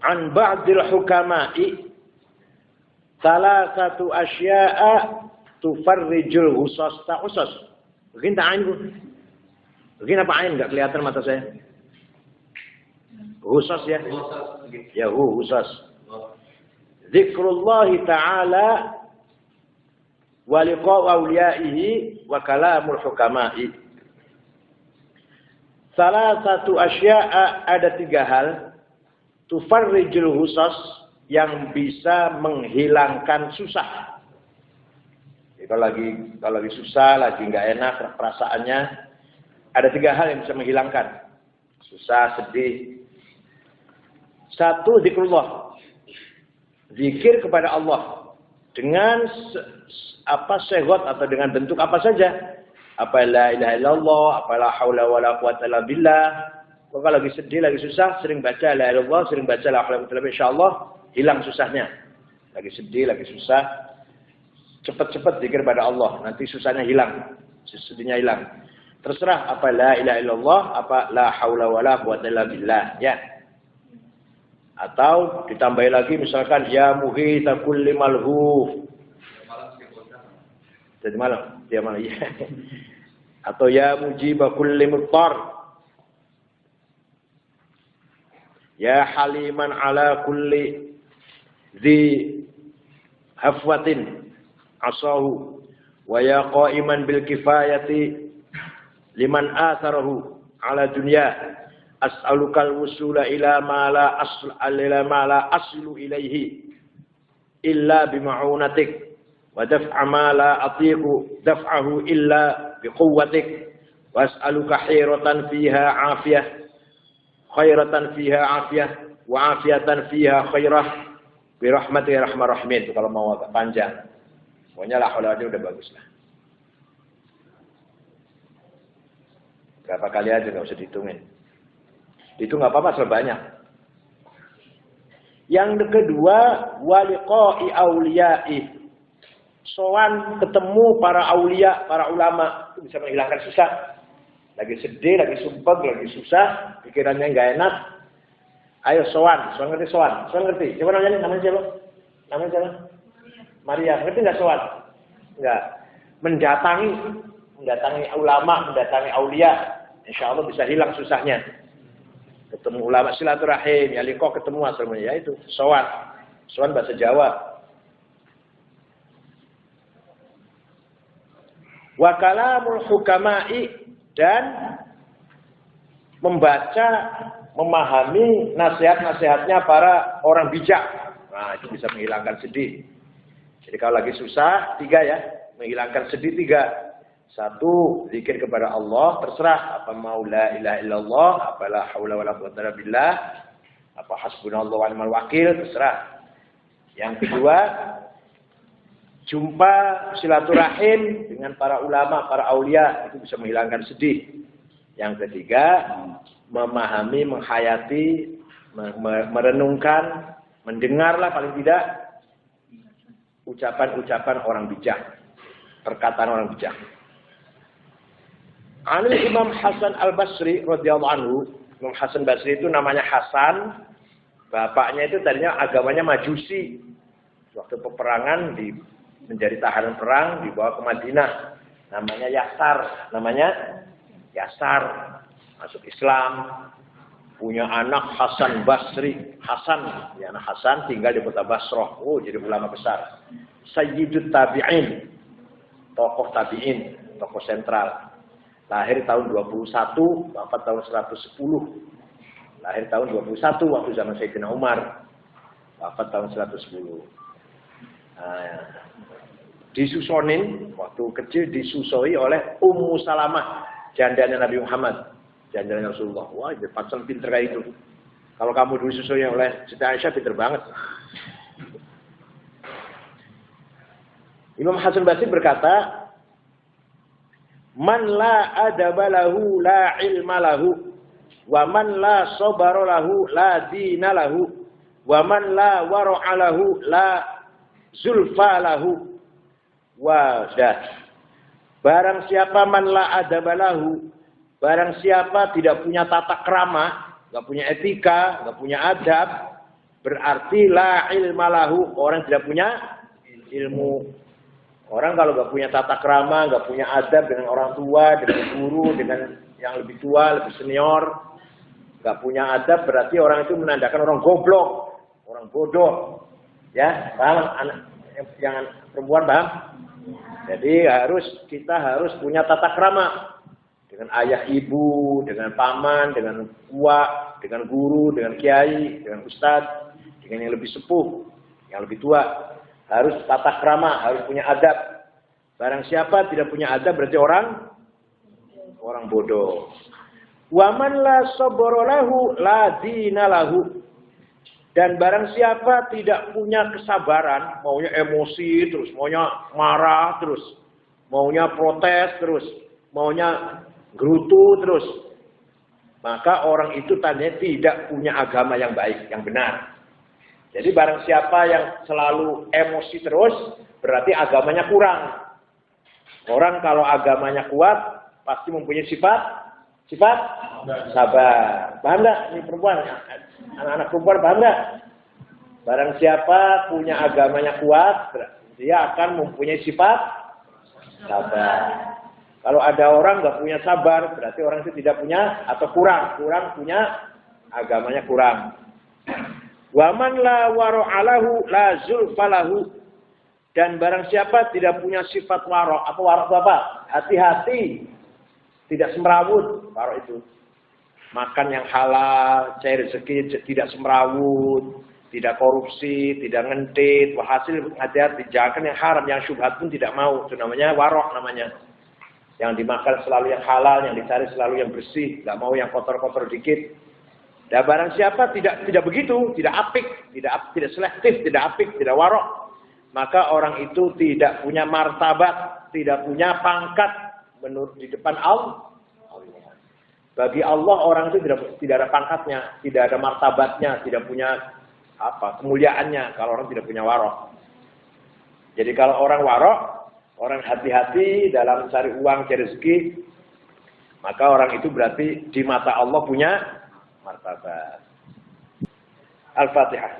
an ba'dil hukama'i salasatu asya'a tufarrijul husas ta husas. Begini tak ain bu? Begini apa ain? Enggak kelihatan mata saya. Husas ya? Ya husas. Zikrullah ta'ala wa liqa'u awliyaihi wa kalamul hukama'i. Salah satu asya'a, ada 3 hal tufarrijul husas yang bisa menghilangkan susah. Jadi kalau lagi susah, lagi nggak enak perasaannya, ada 3 hal yang bisa menghilangkan susah, sedih. 1, zikrullah, zikir kepada Allah dengan segot atau dengan bentuk apa saja. Apa la ilaha illallah, apa la haula wala quwata illa billah. Kalau lagi sedih, lagi susah, sering baca la ilaha illallah, sering baca la haula wala quwata illa billah, insyaallah hilang susahnya. Lagi sedih, lagi susah, cepat-cepat zikir pada Allah, nanti susahnya hilang, sedihnya hilang. Terserah apa la ilaha illallah, apa la haula wala quwata illa billah, ya. Atau ditambahi lagi misalkan ya muhita kulli malhuf. Jadi malam, dia malam ya. Atau ya mujiba kulli muttar. Ya haliman ala kulli zi hafwatin asahu wa ya qa'iman bil kifayati liman atharahu ala dunya as'alukal wusula ila ma la aslu ilaihi illa bima'unatik wa daf'a ma la atiqu daf'ahu illa biquwwatik was'aluka khairatan fiha afiyah khairatan fiha afiyah wa afiyatan fiha khairah birahmati rahmar rahimin. Itu kalau mau agak panjang. Pokoknya la haula aja udah bagus lah. Berapa kali aja nggak usah dihitungin. Itu nggak apa-apa asal banyak. Yang kedua, waliqa'i auliyai. Sowan ketemu para aulia, para ulama, itu bisa menghilangkan susah. Lagi sedih, lagi sumpah, lagi susah, pikirannya nggak enak. Ayo sowan ngerti sowan? Sowan ngerti? Siapa namanya? Namanya siapa? Namanya siapa? Maria. Ngerti nggak sowan? Nggak. Mendatangi ulama, mendatangi aulia, insya Allah bisa hilang susahnya. Ketemu ulama silaturahim, ya liqo ketemu asalnya, ya itu sowan. Sowan bahasa Jawa. Wa kalamul hukama'i, dan membaca, memahami nasihat-nasihatnya para orang bijak. Nah, itu bisa menghilangkan sedih. Jadi kalau lagi susah, 3 ya, menghilangkan sedih 3. 1, zikir kepada Allah, terserah apa mau la ilaha illallah, apa la haula wala quwata illa billah, apa hasbunallahu wa ni'mal wakil, terserah. Yang kedua, jumpa silaturahim dengan para ulama, para aulia, itu bisa menghilangkan sedih. Yang ketiga, memahami, menghayati, merenungkan, mendengarlah paling tidak ucapan-ucapan orang bijak, perkataan orang bijak. Imam Hasan Al-Basri radhiyallahu anhu, Imam Hasan Basri itu namanya Hasan, bapaknya itu tadinya agamanya Majusi. Waktu peperangan menjadi tahanan perang dibawa ke Madinah, namanya Yasar, masuk Islam, punya anak Hasan Basri, Hasan, ya anak Hasan tinggal di kota Basrah, jadi ulama besar, Sayyidut Tabi'in, tokoh tabi'in, tokoh sentral. Lahir tahun 21, wafat tahun 110. Lahir tahun 21 waktu zaman Sayyidina Umar, wafat tahun 110. Nah, disusonin waktu kecil, disusui oleh Ummu Salamah, jandanya Nabi Muhammad, jandanya Rasulullah. Wah, itu pancen pinter kayak itu. Kalau kamu disusui oleh Siti Aisyah, pinter banget. Imam Hasan Basri berkata, man la adaba lahu la ilma lahu, wa man la sabara lahu la dina lahu, wa man la wara'a lahu la zulfa lahu. Wadah. Barang siapa man la adaba lahu, barang siapa tidak punya tata krama, enggak punya etika, enggak punya adab, berarti la ilma lahu, orang tidak punya ilmu. Orang kalau nggak punya tata krama, nggak punya adab dengan orang tua, dengan guru, dengan yang lebih tua, lebih senior, nggak punya adab, berarti orang itu menandakan orang goblok, orang bodoh. Ya, paham? Anak yang perempuan paham? Jadi kita harus punya tata krama dengan ayah ibu, dengan paman, dengan tua, dengan guru, dengan kiai, dengan ustadz, dengan yang lebih sepuh, yang lebih tua. Harus tata krama, harus punya adab. Barang siapa tidak punya adab berarti orang bodoh. Waman la sabara lahu la dina lahu. Dan barang siapa tidak punya kesabaran, maunya emosi terus, maunya marah terus, maunya protes terus, maunya gerutu terus, maka orang itu tandanya tidak punya agama yang baik, yang benar. Jadi barang siapa yang selalu emosi terus, berarti agamanya kurang. Orang kalau agamanya kuat, pasti mempunyai sifat sabar. Paham nggak? Ini perempuan, anak-anak perempuan paham nggak? Barang siapa punya agamanya kuat, dia akan mempunyai sifat sabar. Kalau ada orang nggak punya sabar, berarti orang itu tidak punya atau kurang punya agamanya kurang. Waman la wara'alahu la zulfalahu. Dan barang siapa tidak punya sifat warok, atau warok itu apa? Hati-hati, tidak semrawut. Warok itu makan yang halal, cari rezeki tidak semrawut, tidak korupsi, tidak ngentit. Hasil hati-hati, jangan yang haram, yang syubhat pun tidak mau. Itu namanya warok namanya. Yang dimakan selalu yang halal, yang dicari selalu yang bersih, tidak mau yang kotor-kotor dikit. Dan barang siapa tidak begitu, tidak apik, tidak selektif, tidak apik, tidak warok, maka orang itu tidak punya martabat, tidak punya pangkat menurut di depan Allah. Bagi Allah orang itu tidak ada pangkatnya, tidak ada martabatnya, tidak punya kemuliaannya kalau orang tidak punya warok. Jadi kalau orang warok, orang hati-hati dalam mencari uang, cari rezeki, maka orang itu berarti di mata Allah punya martabat. Al-Fatihah.